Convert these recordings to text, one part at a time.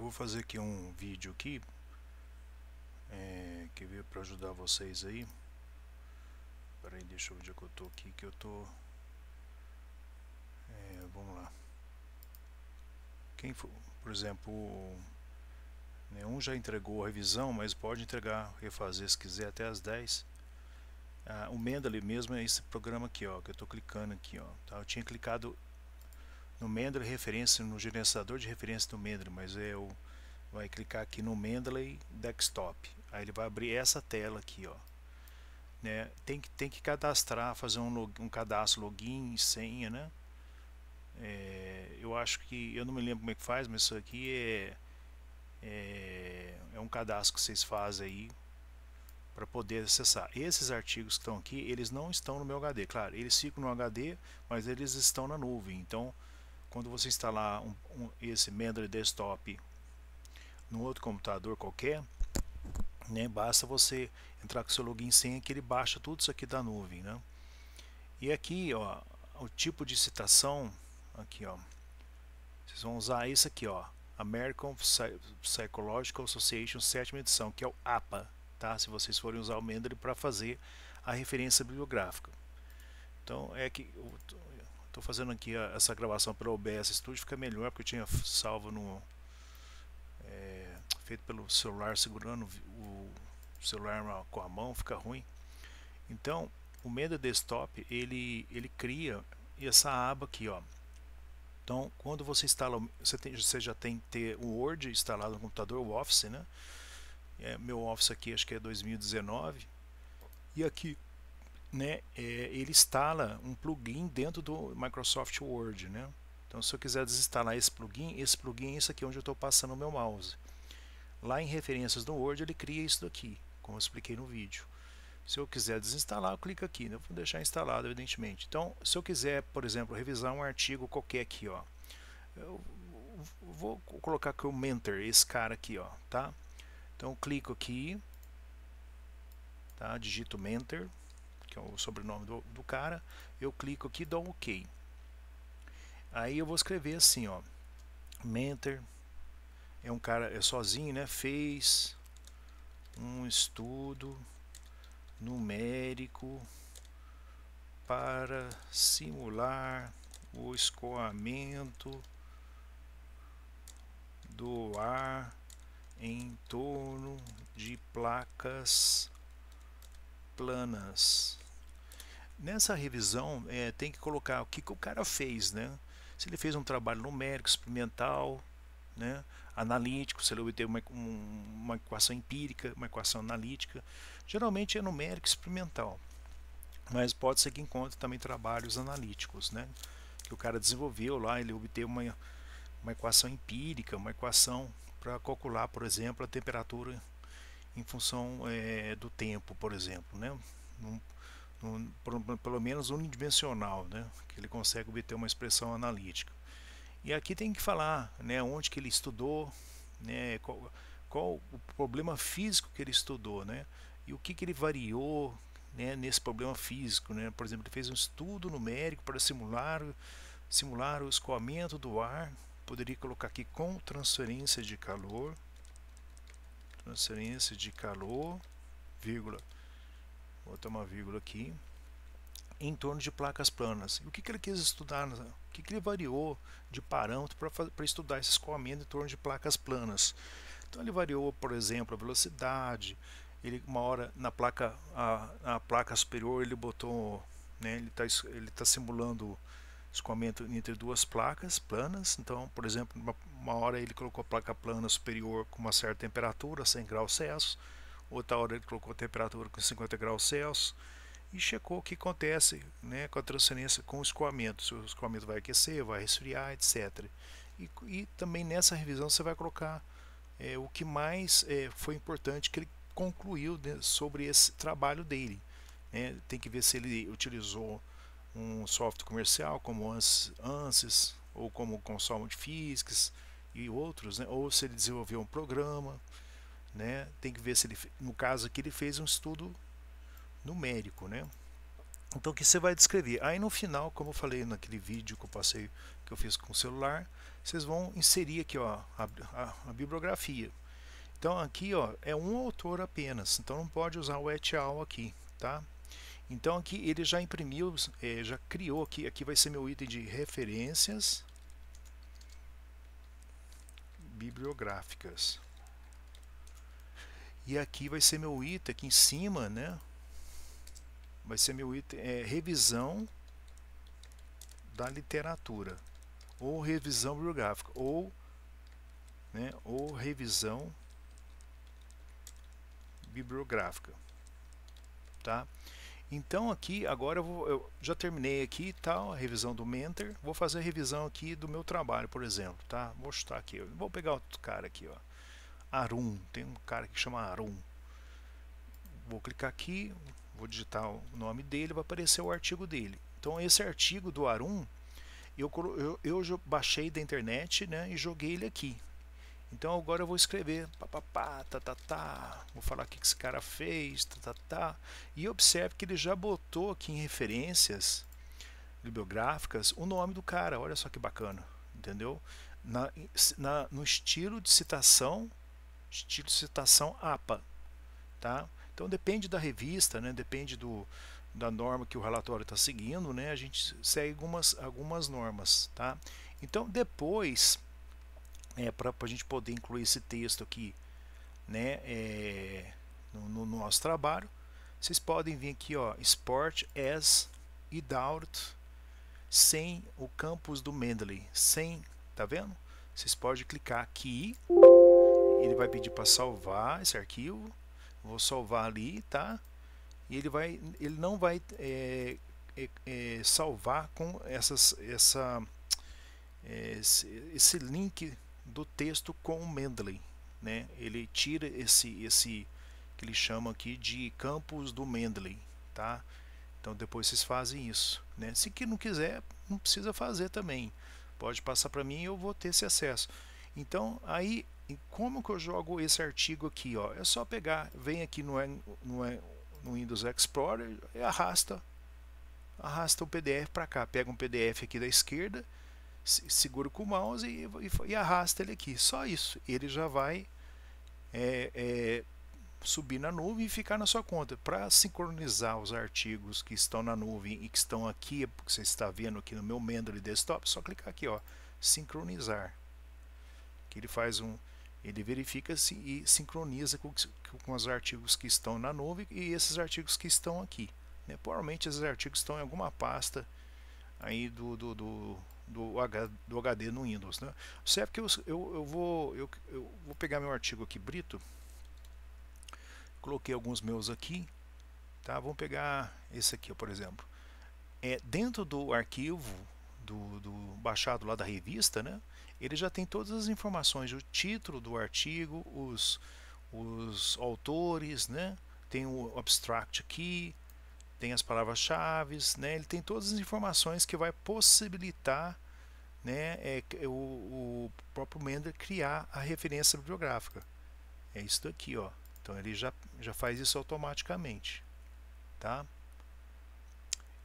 vou fazer aqui um vídeo aqui que veio para ajudar vocês aí. Peraí, deixa eu ver onde é que eu tô aqui, que eu tô. Vamos lá. Quem for, por exemplo, nenhum já entregou a revisão, mas pode entregar, refazer se quiser até as 10. O Mendeley mesmo é esse programa aqui, ó, que eu tô clicando aqui, ó. Tá? Eu tinha clicado no Mendeley referência, no gerenciador de referência do Mendeley, mas eu vai clicar aqui no Mendeley Desktop. Aí ele vai abrir essa tela aqui, ó. Né? Tem que cadastrar, fazer um cadastro, login e senha, né? Eu acho que, eu não me lembro como é que faz, mas isso aqui é um cadastro que vocês fazem aí para poder acessar. Esses artigos que estão aqui, eles não estão no meu HD, claro, eles ficam no HD, mas eles estão na nuvem. Então, quando você instalar esse Mendeley Desktop no outro computador qualquer, né, basta você entrar com seu login e senha que ele baixa tudo isso aqui da nuvem, né? E aqui, ó, o tipo de citação, aqui, ó, vocês vão usar isso aqui, ó, American Psychological Association 7ª edição, que é o APA, tá? Se vocês forem usar o Mendeley para fazer a referência bibliográfica. Então é que eu tô fazendo aqui essa gravação pelo OBS Studio, fica melhor porque eu tinha salvo no feito pelo celular, segurando o celular com a mão, fica ruim. Então o Mendeley Desktop ele cria essa aba aqui, ó. Então, quando você instala, você já tem que ter o Word instalado no computador, o Office, né? Meu Office aqui acho que é 2019. E aqui, né, ele instala um plugin dentro do Microsoft Word, né? Então, se eu quiser desinstalar esse plugin é esse aqui onde eu estou passando o meu mouse. Lá em referências do Word, ele cria isso daqui, como eu expliquei no vídeo. Se eu quiser desinstalar, eu clico aqui, eu vou deixar instalado, evidentemente. Então, se eu quiser, por exemplo, revisar um artigo qualquer aqui, ó, eu vou colocar aqui o Mentor, esse cara aqui, ó, tá? Então, eu clico aqui, tá? Digito Mentor, que é o sobrenome do cara, eu clico aqui e dou um OK. Aí eu vou escrever assim, ó, Mentor é um cara, sozinho, né? Fez um estudo numérico para simular o escoamento do ar em torno de placas planas. Nessa revisão tem que colocar o que o cara fez, né? Se ele fez um trabalho numérico, experimental, né? Analítico, se ele obteve uma equação empírica, uma equação analítica. Geralmente é numérico experimental, mas pode ser que encontre também trabalhos analíticos, né? Que o cara desenvolveu lá, ele obteve uma equação empírica, uma equação para calcular, por exemplo, a temperatura em função do tempo, por exemplo, né? Pelo menos unidimensional, né? Que ele consegue obter uma expressão analítica. E aqui tem que falar, né, onde que ele estudou, né, qual o problema físico que ele estudou, né, e o que ele variou, né, nesse problema físico, né. Por exemplo, ele fez um estudo numérico para simular o escoamento do ar. Poderia colocar aqui com transferência de calor, vírgula, vou botar uma vírgula aqui, em torno de placas planas. E o que ele quis estudar, o que ele variou de parâmetro para estudar esse escoamento em torno de placas planas. Então ele variou, por exemplo, a velocidade. Ele, uma hora na placa, a placa superior ele botou, né, ele tá simulando escoamento entre duas placas planas. Então, por exemplo, uma hora ele colocou a placa plana superior com uma certa temperatura, 100 graus Celsius. Outra hora ele colocou a temperatura com 50 graus Celsius. E checou o que acontece, né, com a transferência, com o escoamento, se o escoamento vai aquecer, vai resfriar, etc. E também nessa revisão você vai colocar o que mais foi importante que ele concluiu sobre esse trabalho dele. Tem que ver se ele utilizou um software comercial como ANSYS ou como Console Physics e outros, né, ou se ele desenvolveu um programa, né. Tem que ver se ele, no caso aqui, ele fez um estudo numérico, né? Então, o que você vai descrever? Aí no final, como eu falei naquele vídeo que eu passei, que eu fiz com o celular, vocês vão inserir aqui, ó, a bibliografia. Então aqui, ó, é um autor apenas, então não pode usar o et al aqui, tá? Então aqui ele já imprimiu, já criou aqui vai ser meu item de referências bibliográficas. E aqui vai ser meu item, aqui em cima, né? Vai ser meu item, revisão da literatura, ou revisão bibliográfica, ou, né, ou revisão bibliográfica, tá? Então aqui, agora eu já terminei aqui, tal, a revisão do Mentor, vou fazer a revisão aqui do meu trabalho, por exemplo, tá? Vou chutar aqui, vou pegar outro cara aqui, ó, Arum, tem um cara que chama Arum, vou clicar aqui, vou digitar o nome dele, vai aparecer o artigo dele. Então esse artigo do Arum, eu baixei da internet, né, e joguei ele aqui. Então agora eu vou escrever vou falar o que esse cara fez, e observe que ele já botou aqui em referências bibliográficas o nome do cara. Olha só que bacana, entendeu? No estilo de citação APA, tá? Então depende da revista, né? Depende da norma que o relatório está seguindo, né? A gente segue algumas normas, tá? Então depois, para a gente poder incluir esse texto aqui, né, no nosso trabalho, vocês podem vir aqui, ó, Sport as without, sem o campus do Mendeley, sem, tá vendo? Vocês podem clicar aqui, ele vai pedir para salvar esse arquivo, vou salvar ali, tá? E ele não vai salvar com esse link do texto com o Mendeley, né? Ele tira esse que ele chama aqui de campus do Mendeley, tá? Então depois vocês fazem isso, né? Se que não quiser, não precisa fazer também, pode passar para mim e eu vou ter esse acesso. Então aí, como que eu jogo esse artigo aqui, ó? É só pegar, vem aqui no Windows Explorer e arrasta o PDF para cá, pega um PDF aqui da esquerda, segura com o mouse e arrasta ele aqui, só isso, ele já vai subir na nuvem e ficar na sua conta. Para sincronizar os artigos que estão na nuvem e que estão aqui, porque você está vendo aqui no meu Mendeley Desktop, só clicar aqui, ó, sincronizar, que ele faz ele verifica e sincroniza com os artigos que estão na nuvem e esses artigos que estão aqui, né? Provavelmente esses artigos estão em alguma pasta aí do HD no Windows, né? Certo que eu vou pegar meu artigo aqui, Brito, coloquei alguns meus aqui, tá? Vamos pegar esse aqui, por exemplo. Dentro do arquivo do baixado lá da revista, né? Ele já tem todas as informações, o título do artigo, os autores, né? Tem o abstract aqui, tem as palavras-chave, né? Ele tem todas as informações que vai possibilitar, né, o próprio Mendeley criar a referência bibliográfica. É isso daqui, ó. Então ele já faz isso automaticamente, tá?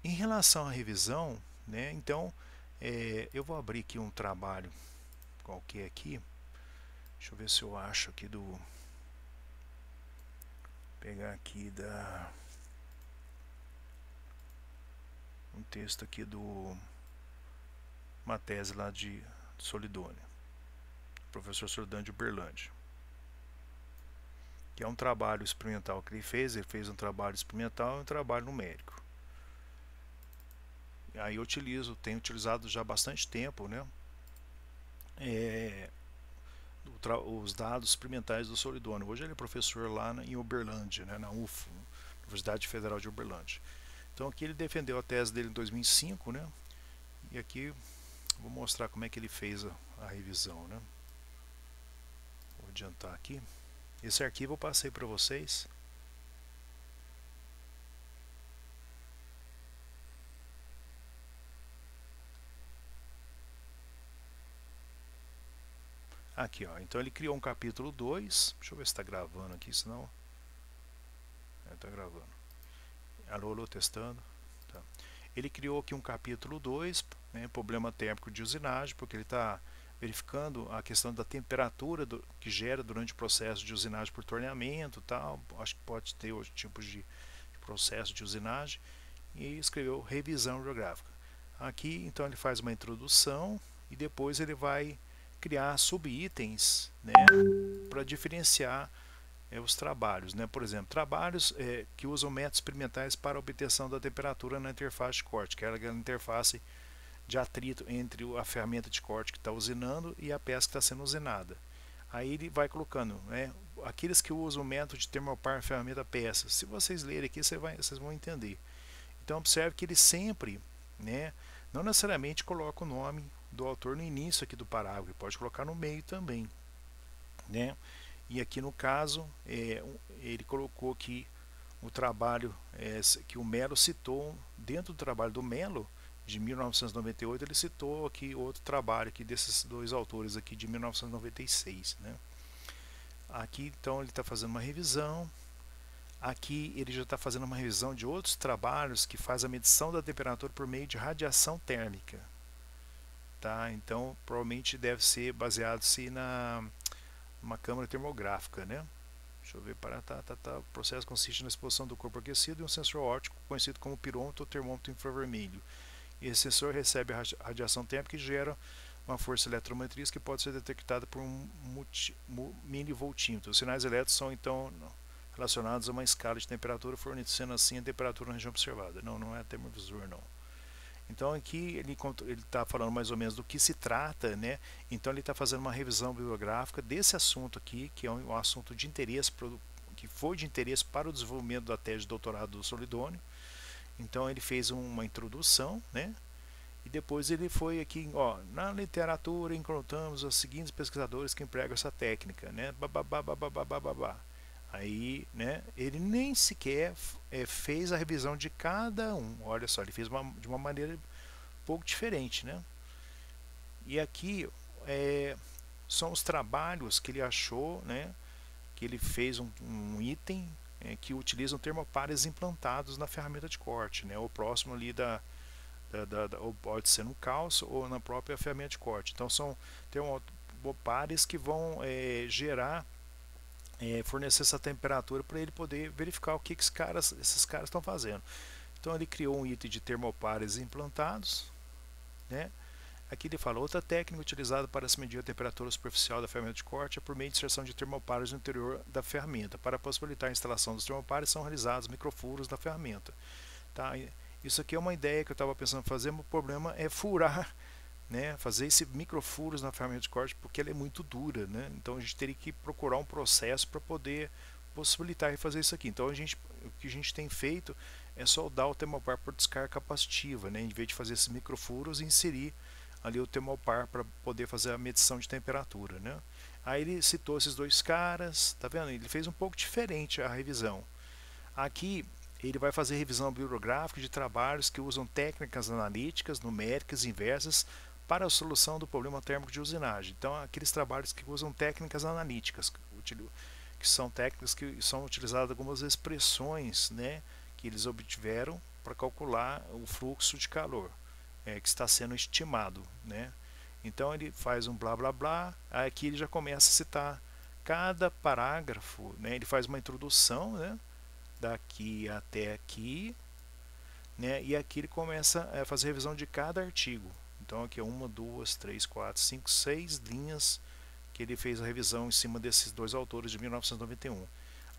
Em relação à revisão, né? Então eu vou abrir aqui um trabalho qualquer aqui. Deixa eu ver se eu acho aqui pegar aqui um texto aqui uma tese lá de Solidônia, professor Solidônio de Uberlândia, que é um trabalho experimental que ele fez um trabalho experimental e um trabalho numérico. Aí eu tenho utilizado já há bastante tempo, né, os dados experimentais do Solidônio. Hoje ele é professor lá em Uberlândia, né, na UF, Universidade Federal de Uberlândia. Então aqui ele defendeu a tese dele em 2005, né, e aqui vou mostrar como é que ele fez a revisão, né. Vou adiantar aqui. Esse arquivo eu passei para vocês. Aqui, ó. Então ele criou um capítulo 2. Deixa eu ver se está gravando aqui, senão. Está gravando. Alô, alô, testando. Tá. Ele criou aqui um capítulo 2, né, problema térmico de usinagem, porque ele está verificando a questão da temperatura que gera durante o processo de usinagem por torneamento, tal. Acho que pode ter outros tipos de processo de usinagem, e escreveu revisão hidrográfica. Aqui então ele faz uma introdução e depois ele vai criar subitens, né, para diferenciar os trabalhos, né? Por exemplo, trabalhos que usam métodos experimentais para obtenção da temperatura na interface de corte, que é aquela interface de atrito entre a ferramenta de corte que está usinando e a peça que está sendo usinada. Aí ele vai colocando, né, aqueles que usam o método de termopar ferramenta peça. Se vocês lerem aqui, vocês vão entender. Então observe que ele sempre, né, não necessariamente coloca o nome do autor no início aqui do parágrafo, ele pode colocar no meio também, né? E aqui no caso, ele colocou que o trabalho que o Mello citou, dentro do trabalho do Mello, de 1998, ele citou aqui outro trabalho aqui desses dois autores aqui de 1996, né? Aqui então ele está fazendo uma revisão. Aqui ele já está fazendo uma revisão de outros trabalhos que faz a medição da temperatura por meio de radiação térmica, tá? Então provavelmente deve ser baseado se numa câmara termográfica, né? Deixa eu ver, o processo consiste na exposição do corpo aquecido e um sensor óptico conhecido como pirômetro ou termômetro infravermelho. E esse sensor recebe a radiação térmica e gera uma força eletromotriz que pode ser detectada por um milivoltímetro. Os sinais elétricos são então relacionados a uma escala de temperatura, fornecendo assim a temperatura na região observada. Não é termovisor, não. Então aqui ele está falando mais ou menos do que se trata, né? Então ele está fazendo uma revisão bibliográfica desse assunto aqui, que é um assunto de interesse, que foi de interesse para o desenvolvimento da tese de doutorado do Solidônio. Então ele fez uma introdução, né? E depois ele foi aqui, ó, na literatura encontramos os seguintes pesquisadores que empregam essa técnica, né? Aí, né, ele nem sequer fez a revisão de cada um. Olha só, ele fez de uma maneira um pouco diferente, né? E aqui são os trabalhos que ele achou, né? Que ele fez um item que utilizam termopares implantados na ferramenta de corte, né? Ou próximo ali ou pode ser no calço ou na própria ferramenta de corte. Então são termopares que vão fornecer essa temperatura para ele poder verificar o que esses caras estão fazendo. Então ele criou um item de termopares implantados, né? Aqui ele fala, outra técnica utilizada para se medir a temperatura superficial da ferramenta de corte é por meio de inserção de termopares no interior da ferramenta. Para possibilitar a instalação dos termopares são realizados microfuros na ferramenta. Tá? Isso aqui é uma ideia que eu estava pensando em fazer, mas o problema é furar, né, fazer esse microfuros na ferramenta de corte, porque ela é muito dura, né? Então a gente teria que procurar um processo para poder possibilitar e fazer isso aqui. Então o que a gente tem feito é soldar o termopar por descarga capacitiva, né, em vez de fazer esses microfuros e inserir ali o termopar para poder fazer a medição de temperatura, né? Aí ele citou esses dois caras, tá vendo? Ele fez um pouco diferente a revisão. Aqui ele vai fazer revisão bibliográfica de trabalhos que usam técnicas analíticas, numéricas inversas para a solução do problema térmico de usinagem. Então, aqueles trabalhos que usam técnicas analíticas, que são técnicas que são utilizadas algumas expressões, né, que eles obtiveram para calcular o fluxo de calor que está sendo estimado, né? Então ele faz um blá blá blá, aqui ele já começa a citar cada parágrafo, né? Ele faz uma introdução, né, daqui até aqui, né? E aqui ele começa a fazer revisão de cada artigo. Então aqui é 1, 2, 3, 4, 5, 6 linhas que ele fez a revisão em cima desses dois autores de 1991.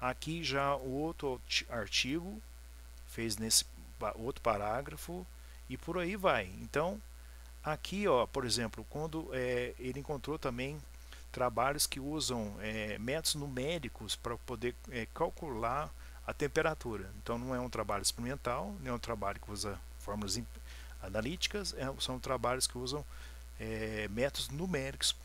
Aqui já o outro artigo fez nesse outro parágrafo e por aí vai. Então aqui, ó, por exemplo, quando ele encontrou também trabalhos que usam métodos numéricos para poder calcular a temperatura. Então não é um trabalho experimental, nem é um trabalho que usa fórmulas analíticas, são trabalhos que usam métodos numéricos,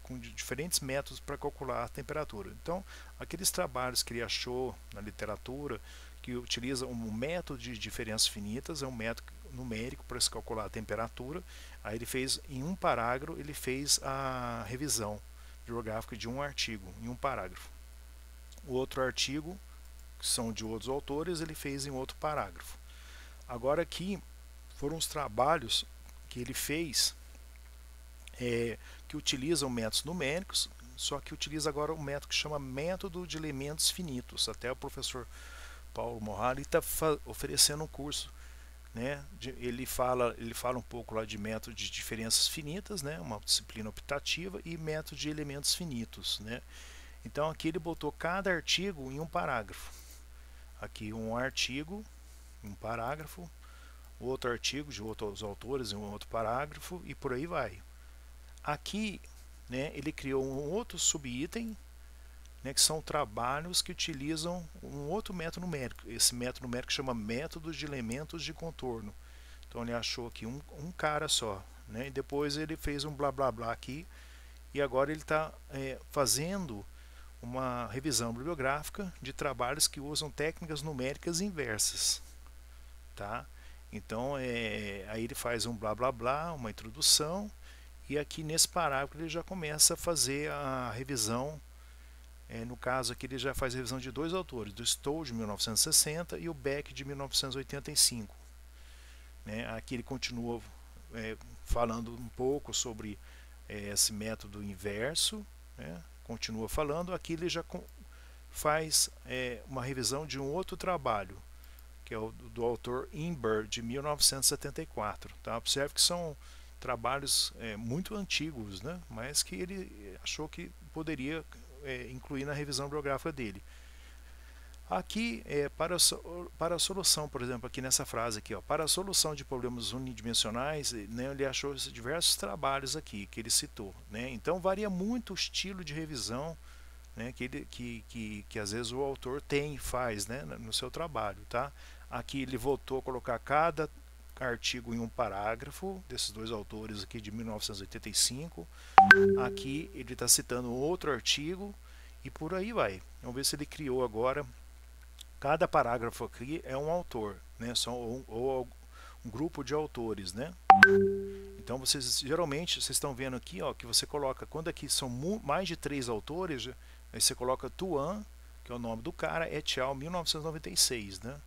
com diferentes métodos para calcular a temperatura. Então, aqueles trabalhos que ele achou na literatura, que utiliza um método de diferenças finitas, é um método numérico para se calcular a temperatura, aí ele fez, em um parágrafo, ele fez a revisão bibliográfica de um artigo, em um parágrafo. O outro artigo, que são de outros autores, ele fez em outro parágrafo. Agora aqui foram os trabalhos que ele fez que utilizam métodos numéricos, só que utiliza agora um método que chama método de elementos finitos. Até o professor Paulo Morrali está oferecendo um curso, né? Ele fala um pouco lá de método de diferenças finitas, né? Uma disciplina optativa, e método de elementos finitos, né? Então aqui ele botou cada artigo em um parágrafo. Aqui um artigo, um parágrafo, outro artigo de outros autores em um outro parágrafo, e por aí vai. Aqui, né, ele criou um outro subitem, né, que são trabalhos que utilizam um outro método numérico. Esse método numérico chama método de elementos de contorno. Então ele achou aqui um cara só, né, e depois ele fez um blá blá blá aqui, e agora ele está fazendo uma revisão bibliográfica de trabalhos que usam técnicas numéricas inversas, tá? Então aí ele faz um blá blá blá, uma introdução, e aqui nesse parágrafo ele já começa a fazer a revisão. No caso aqui ele já faz a revisão de dois autores, do Stoll de 1960 e o Beck de 1985, né? Aqui ele continua falando um pouco sobre esse método inverso, né? Continua falando. Aqui ele já faz uma revisão de um outro trabalho, que é o do autor Imber, de 1974. Tá? Observe que são trabalhos muito antigos, né? Mas que ele achou que poderia incluir na revisão bibliográfica dele. Aqui, para a solução, por exemplo, aqui nessa frase aqui, ó, para a solução de problemas unidimensionais, né, ele achou diversos trabalhos aqui que ele citou, né? Então varia muito o estilo de revisão, né, que às vezes o autor faz, né, no seu trabalho, tá? Aqui ele voltou a colocar cada artigo em um parágrafo desses dois autores aqui de 1985. Aqui ele está citando outro artigo e por aí vai. Vamos ver se ele criou agora. Cada parágrafo aqui é um autor, né? Ou um grupo de autores, né? Então vocês geralmente estão vendo aqui, ó, que você coloca, quando aqui são mais de 3 autores, aí você coloca Tuan, que é o nome do cara, et al. 1996, né?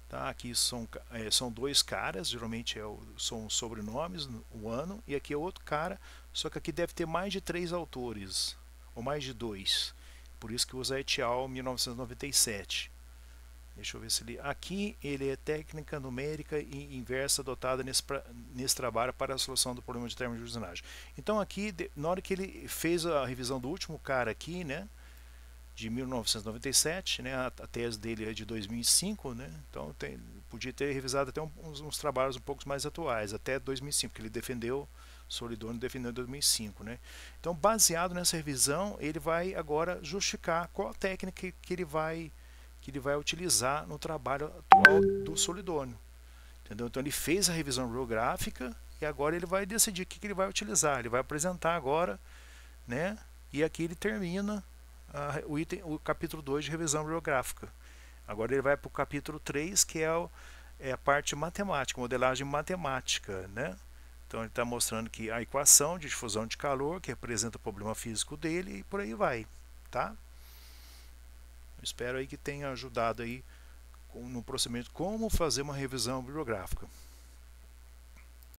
Tá? Aqui são dois caras, geralmente são sobrenomes, o ano, e aqui é outro cara, só que aqui deve ter mais de 3 autores, ou mais de 2. Por isso que usa et al. 1997. Deixa eu ver se ele... Aqui ele é técnica numérica e inversa adotada nesse trabalho para a solução do problema de termos de usinagem. Então aqui, na hora que ele fez a revisão do último cara aqui, né, de 1997, né, a tese dele é de 2005, né, então podia ter revisado até uns trabalhos um pouco mais atuais, até 2005, que ele defendeu, Solidônio defendeu em 2005. Né. Então, baseado nessa revisão, ele vai agora justificar qual técnica que ele vai utilizar no trabalho atual do Solidônio. Entendeu? Então ele fez a revisão bibliográfica e agora ele vai decidir o que ele vai utilizar. Ele vai apresentar agora, né? E aqui ele termina o capítulo 2 de revisão bibliográfica. Agora ele vai para o capítulo 3, que é a parte matemática, modelagem matemática, né? Então ele está mostrando que a equação de difusão de calor, que representa o problema físico dele, e por aí vai, tá? Espero aí que tenha ajudado aí no procedimento como fazer uma revisão bibliográfica.